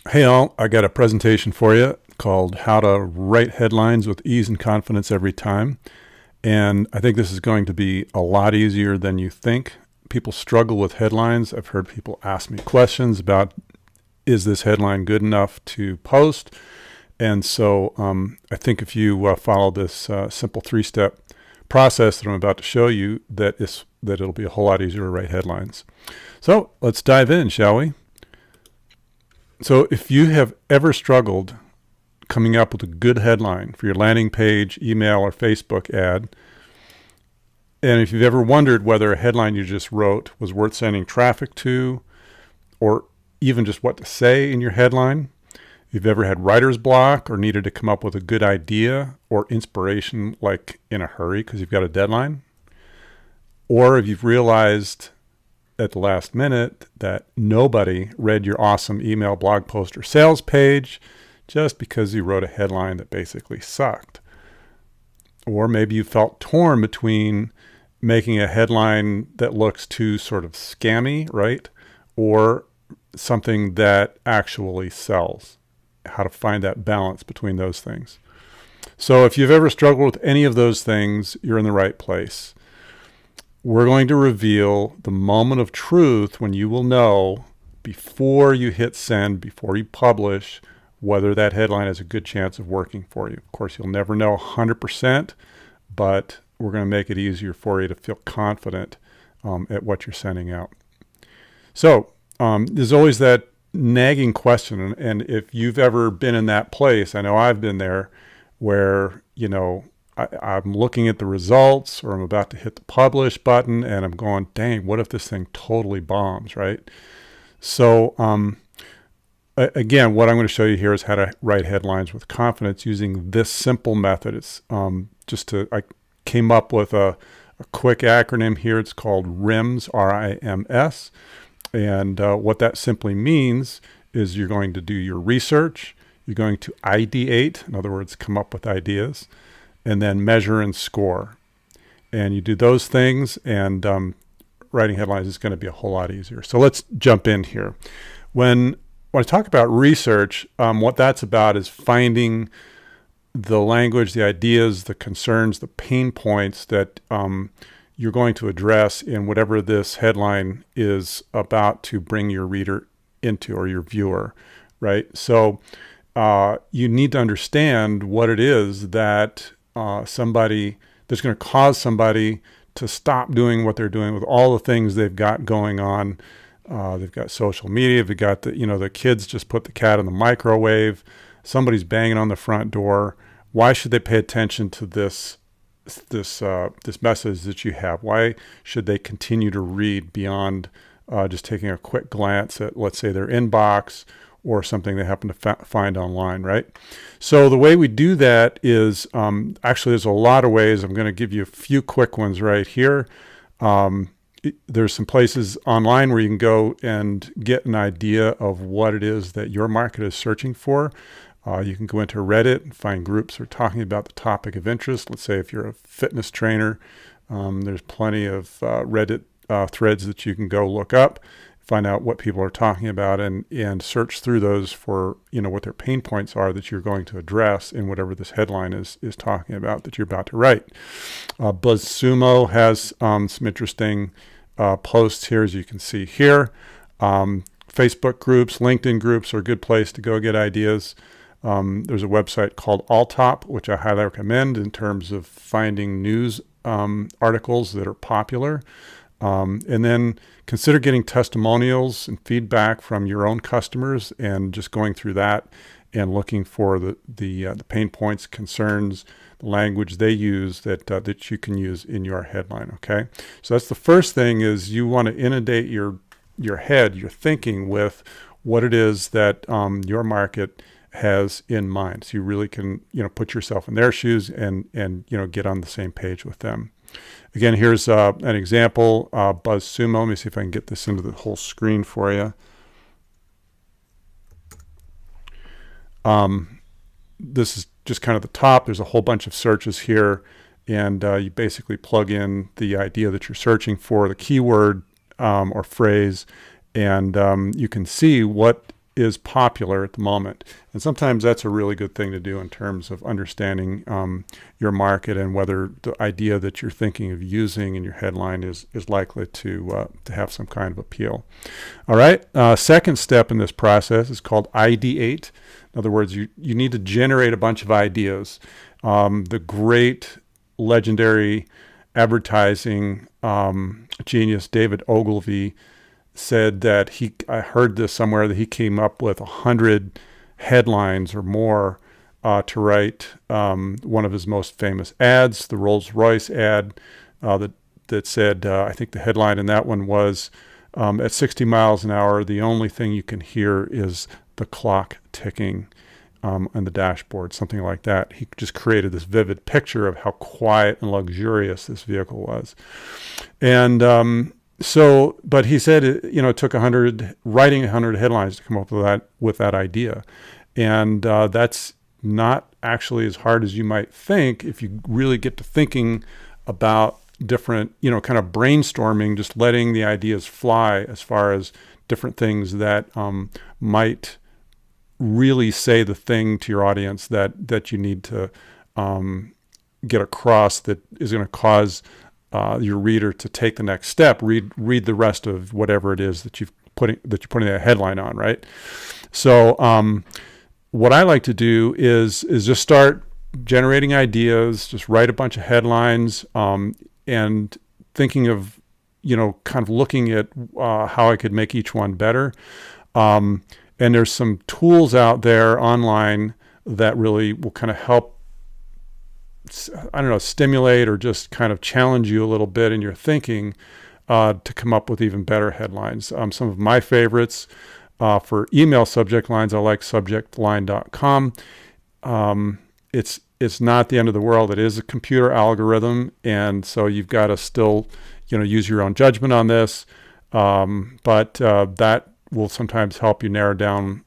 Hey all, I got a presentation for you called How to Write Headlines with Ease and Confidence Every Time. And I think this is going to be a lot easier than you think. People struggle with headlines. I've heard people ask me questions about, is this headline good enough to post? And so I think if you follow this simple three-step process that I'm about to show you, that it'll be a whole lot easier to write headlines. So let's dive in, shall we? So if you have ever struggled coming up with a good headline for your landing page, email, or Facebook ad, and if you've ever wondered whether a headline you just wrote was worth sending traffic to, or even just what to say in your headline, if you've ever had writer's block or needed to come up with a good idea or inspiration like in a hurry because you've got a deadline, or if you've realized at the last minute that nobody read your awesome email, blog post, or sales page just because you wrote a headline that basically sucked. Or maybe you felt torn between making a headline that looks too sort of scammy, right? Or something that actually sells. How to find that balance between those things. So if you've ever struggled with any of those things, you're in the right place. We're going to reveal the moment of truth when you will know before you hit send, before you publish, whether that headline has a good chance of working for you. Of course, you'll never know 100%, but we're going to make it easier for you to feel confident at what you're sending out. So there's always that nagging question, and if you've ever been in that place, I know I've been there, where, I'm looking at the results, or I'm about to hit the publish button, and I'm going, dang, what if this thing totally bombs, right? So again, what I'm going to show you here is how to write headlines with confidence using this simple method. It's I came up with a quick acronym here. It's called RIMS, R-I-M-S. And what that simply means is you're going to do your research, you're going to ideate, in other words, come up with ideas, and then measure and score. And you do those things, and writing headlines is going to be a whole lot easier. So let's jump in here. When I talk about research, what that's about is finding the language, the ideas, the concerns, the pain points that you're going to address in whatever this headline is about to bring your reader into, or your viewer, right? So you need to understand what it is that that's going to cause somebody to stop doing what they're doing with all the things they've got going on. They've got social media. They've got the kids just put the cat in the microwave. Somebody's banging on the front door. Why should they pay attention to this message that you have? Why should they continue to read beyond just taking a quick glance at, let's say, their inbox or something they happen to find online, right? So the way we do that is, actually there's a lot of ways. I'm going to give you a few quick ones right here. There's some places online where you can go and get an idea of what it is that your market is searching for. You can go into Reddit and find groups that are talking about the topic of interest. Let's say if you're a fitness trainer, there's plenty of Reddit threads that you can go look up, find out what people are talking about, and search through those for what their pain points are that you're going to address in whatever this headline is talking about that you're about to write. BuzzSumo has some interesting posts here, as you can see here. Facebook groups, LinkedIn groups are a good place to go get ideas. There's a website called Alltop, which I highly recommend in terms of finding news articles that are popular. And then consider getting testimonials and feedback from your own customers, and just going through that and looking for the pain points, concerns, the language they use that you can use in your headline. Okay, so that's the first thing, is you want to inundate your head, your thinking, with what it is that your market has in mind, so you really can put yourself in their shoes and get on the same page with them. Again, here's an example, BuzzSumo. Let me see if I can get this into the whole screen for you. This is just kind of the top. There's a whole bunch of searches here, and you basically plug in the idea that you're searching for, the keyword or phrase, and you can see what is popular at the moment. And sometimes that's a really good thing to do in terms of understanding your market and whether the idea that you're thinking of using in your headline is likely to have some kind of appeal. All right. Second step in this process is called ideate. In other words, you need to generate a bunch of ideas. The great legendary advertising genius David Ogilvy said that I heard this somewhere, that he came up with 100 headlines or more to write one of his most famous ads, the Rolls-Royce ad that said, I think the headline in that one was, at 60 miles an hour, the only thing you can hear is the clock ticking on the dashboard, something like that. He just created this vivid picture of how quiet and luxurious this vehicle was. And but he said, it took writing 100 headlines to come up with that idea. And that's not actually as hard as you might think if you really get to thinking about different, kind of brainstorming, just letting the ideas fly as far as different things that might really say the thing to your audience that you need to get across, that is going to cause your reader to take the next step, read the rest of whatever it is that you're putting a headline on, right? So what I like to do is just start generating ideas, just write a bunch of headlines, and thinking of, kind of looking at how I could make each one better. And there's some tools out there online that really will kind of help, stimulate or just kind of challenge you a little bit in your thinking to come up with even better headlines. Some of my favorites for email subject lines, I like subjectline.com. It's not the end of the world. It is a computer algorithm, and so you've got to still, use your own judgment on this. But that will sometimes help you narrow down,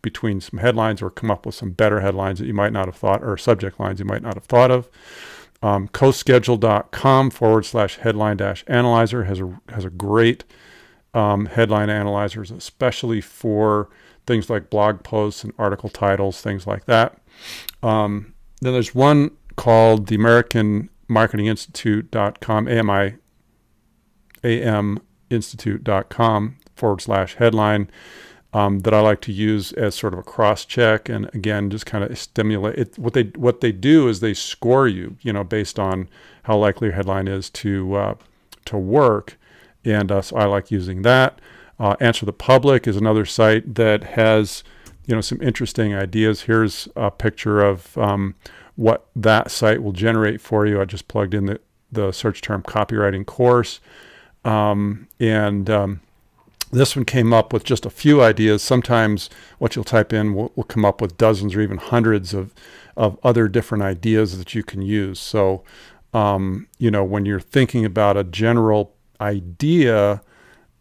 between some headlines or come up with some better headlines that you might not have thought, or subject lines you might not have thought of. coschedule.com/headline-analyzer has a great headline analyzers, especially for things like blog posts and article titles, things like that. Then there's one called the American Marketing Institute.com, aminstitute.com/headline, that I like to use as sort of a cross check, and again just kind of stimulate it. What they do is they score you, based on how likely your headline is to work, and so I like using that. Answer the Public is another site that has some interesting ideas. Here's a picture of what that site will generate for you. I just plugged in the search term copywriting course, and this one came up with just a few ideas. Sometimes what you'll type in will come up with dozens or even hundreds of other different ideas that you can use. So, when you're thinking about a general idea,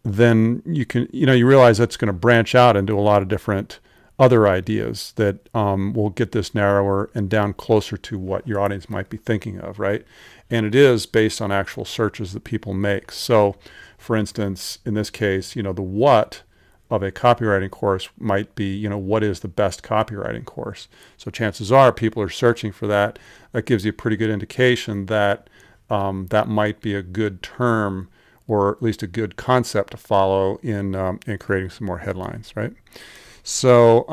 then you can, you realize that's going to branch out into a lot of different other ideas that will get this narrower and down closer to what your audience might be thinking of, right? And it is based on actual searches that people make. So, for instance, in this case, the what of a copywriting course might be, what is the best copywriting course? So chances are people are searching for that. That gives you a pretty good indication that that might be a good term, or at least a good concept to follow in creating some more headlines, right? So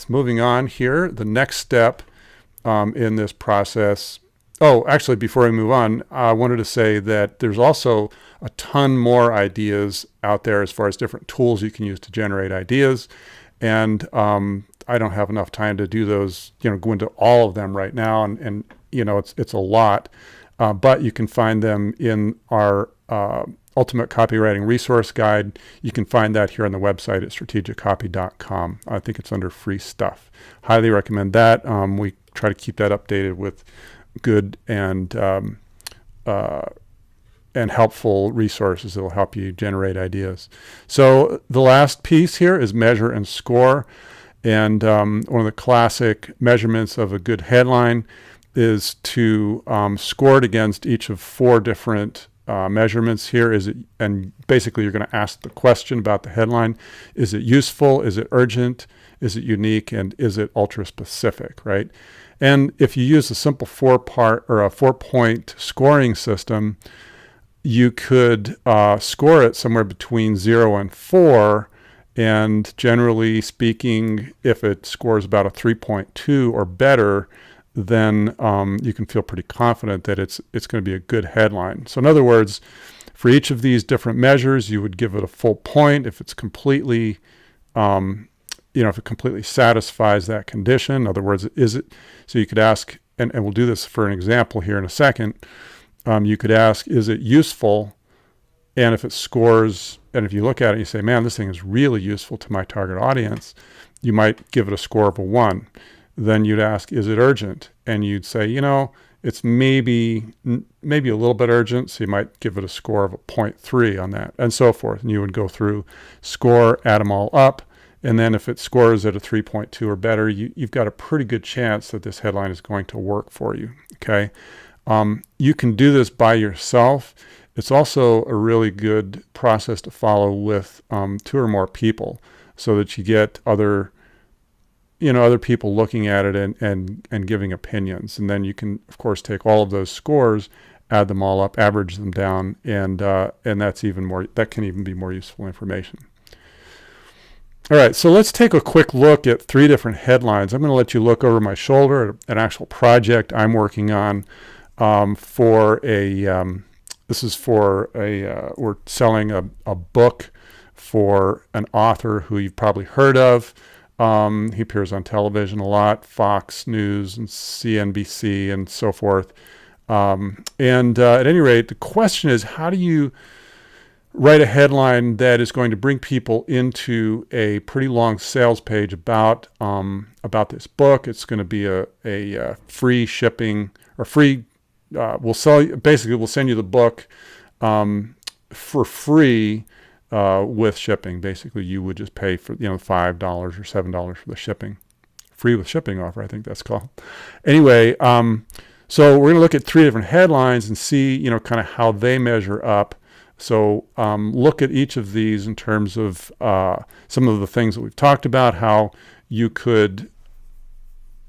moving on here, the next step in this process. Oh, actually, before I move on, I wanted to say that there's also a ton more ideas out there as far as different tools you can use to generate ideas. And I don't have enough time to do those, go into all of them right now. And it's a lot. But you can find them in our Ultimate Copywriting Resource Guide. You can find that here on the website at strategiccopy.com. I think it's under free stuff. Highly recommend that. We try to keep that updated with good and helpful resources that will help you generate ideas. So the last piece here is measure and score. And one of the classic measurements of a good headline is to score it against each of 4 different measurements here. And basically you're going to ask the question about the headline. Is it useful? Is it urgent? Is it unique? And is it ultra specific, right? And if you use a simple 4-point scoring system, you could score it somewhere between 0 and 4. And generally speaking, if it scores about a 3.2 or better, then you can feel pretty confident that it's going to be a good headline. So in other words, for each of these different measures, you would give it a full point if it's completely, if it completely satisfies that condition. In other words, is it? So you could ask, and we'll do this for an example here in a second. You could ask, is it useful? And if it scores, and if you look at it and you say, man, this thing is really useful to my target audience, you might give it a score of a 1. Then you'd ask, is it urgent? And you'd say, it's maybe a little bit urgent, so you might give it a score of a 0.3 on that, and so forth. And you would go through, score, add them all up, and then if it scores at a 3.2 or better, you've got a pretty good chance that this headline is going to work for you, okay? You can do this by yourself. It's also a really good process to follow with 2 or more people, so that you get other people looking at it and giving opinions. And then you can, of course, take all of those scores, add them all up, average them down, and that's even more. That can even be more useful information. All right, so let's take a quick look at 3 different headlines. I'm going to let you look over my shoulder at an actual project I'm working on we're selling a book for an author who you've probably heard of. He appears on television a lot, Fox News and CNBC and so forth. At any rate, the question is, how do you write a headline that is going to bring people into a pretty long sales page about this book? It's going to be a free shipping or free. We'll send you the book for free with shipping. Basically, you would just pay for $5 or $7 for the shipping, free with shipping offer, I think that's called. Anyway, so we're going to look at 3 different headlines and see kind of how they measure up. So look at each of these in terms of some of the things that we've talked about, how you could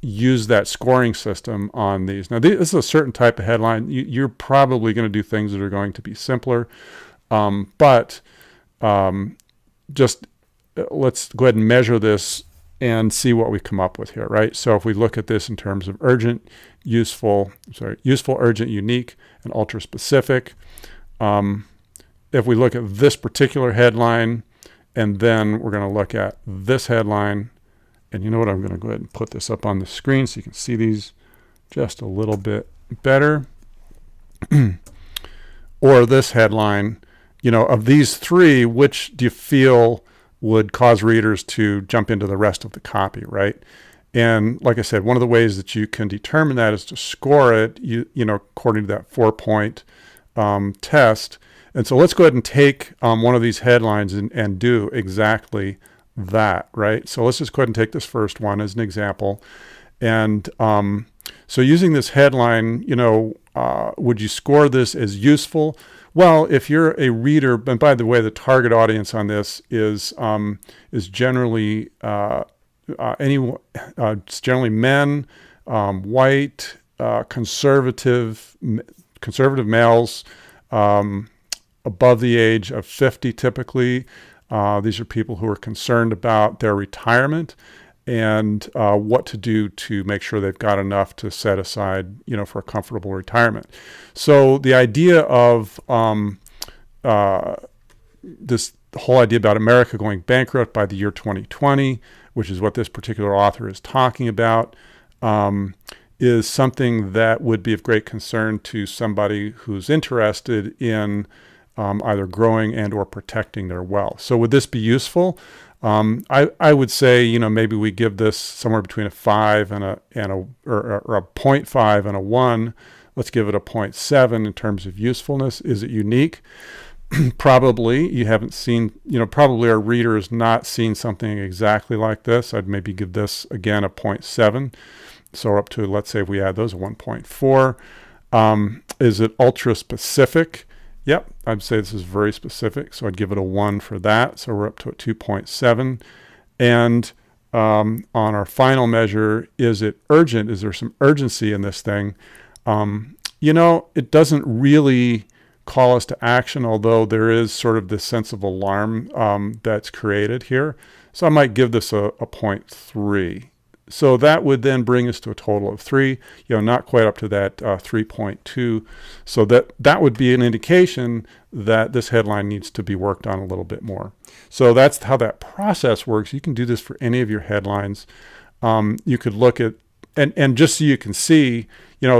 use that scoring system on these. Now, this is a certain type of headline. You're probably going to do things that are going to be simpler, but just let's go ahead and measure this and see what we come up with here, right? So if we look at this in terms of useful, urgent, unique, and ultra specific, if we look at this particular headline, and then we're going to look at this headline, and you know what, I'm going to go ahead and put this up on the screen so you can see these just a little bit better. Or this headline, of these 3, which do you feel would cause readers to jump into the rest of the copy, right? And like I said, one of the ways that you can determine that is to score it, according to that 4-point test. And so let's go ahead and take one of these headlines and do exactly that, right? So let's just go ahead and take this first one as an example. And so using this headline, would you score this as useful? Well, if you're a reader, and by the way, the target audience on this is generally it's generally men, white, conservative males, above the age of 50 typically. These are people who are concerned about their retirement and what to do to make sure they've got enough to set aside, for a comfortable retirement. So the idea of this whole idea about America going bankrupt by the year 2020, which is what this particular author is talking about, is something that would be of great concern to somebody who's interested in either growing and or protecting their wealth. So would this be useful? I would say, maybe we give this somewhere between a 5 or a 0.5 and a 1. Let's give it a 0.7 in terms of usefulness. Is it unique? Probably. You haven't seen, probably our reader has not seen something exactly like this. I'd maybe give this again a 0.7. So up to, let's say if we add those, a 1.4. Is it ultra specific? Yep, I'd say this is very specific, so I'd give it a 1 for that. So we're up to a 2.7. And on our final measure, is it urgent? Is there some urgency in this thing? It doesn't really call us to action, although there is sort of this sense of alarm that's created here. So I might give this a 0.3. So that would then bring us to a total of 3, not quite up to that 3.2. So that would be an indication that this headline needs to be worked on a little bit more. So that's how that process works. You can do this for any of your headlines. You could look at, and just so you can see,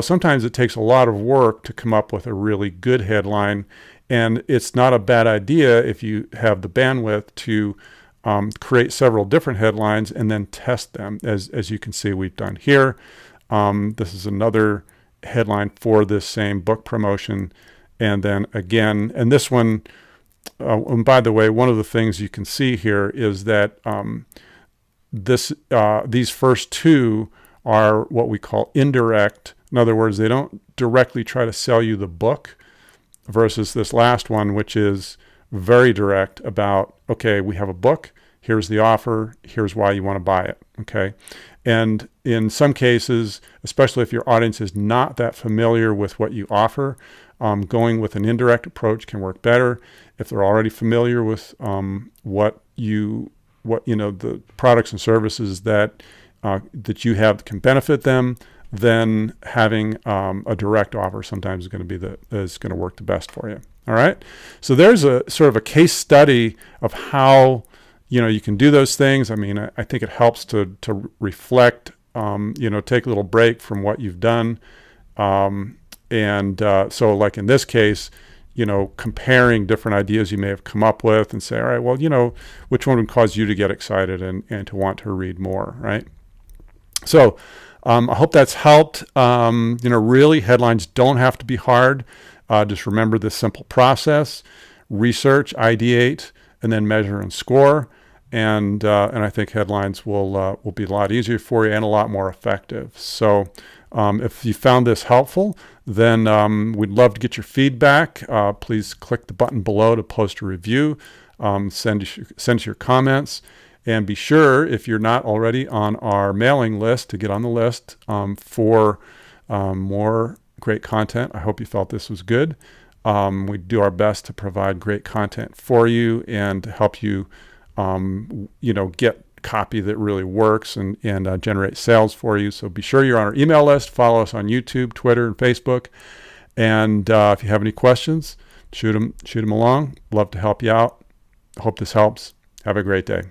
sometimes it takes a lot of work to come up with a really good headline. And it's not a bad idea if you have the bandwidth to create several different headlines and then test them, as you can see we've done here. This is another headline for this same book promotion. And then again, and this one, and by the way, one of the things you can see here is that these first two are what we call indirect. In other words, they don't directly try to sell you the book, versus this last one, which is very direct about, okay, we have a book, here's the offer, here's why you want to buy it, okay? And in some cases, especially if your audience is not that familiar with what you offer, going with an indirect approach can work better. If they're already familiar with what the products and services that you have can benefit them, then having a direct offer sometimes is going to work the best for you. All right. So there's a sort of a case study of how you can do those things. I mean, I think it helps to reflect. Take a little break from what you've done, so like in this case, comparing different ideas you may have come up with and say, all right, well, which one would cause you to get excited and to want to read more, right? So I hope that's helped. Really, headlines don't have to be hard. Just remember this simple process: research, ideate, and then measure and score. And I think headlines will be a lot easier for you and a lot more effective. So if you found this helpful, then we'd love to get your feedback. Please click the button below to post a review. Send us your comments. And be sure, if you're not already on our mailing list, to get on the list for more great content. I hope you felt this was good. We do our best to provide great content for you and to help you, get copy that really works and generate sales for you. So be sure you're on our email list. Follow us on YouTube, Twitter, and Facebook. And if you have any questions, shoot them along. Love to help you out. Hope this helps. Have a great day.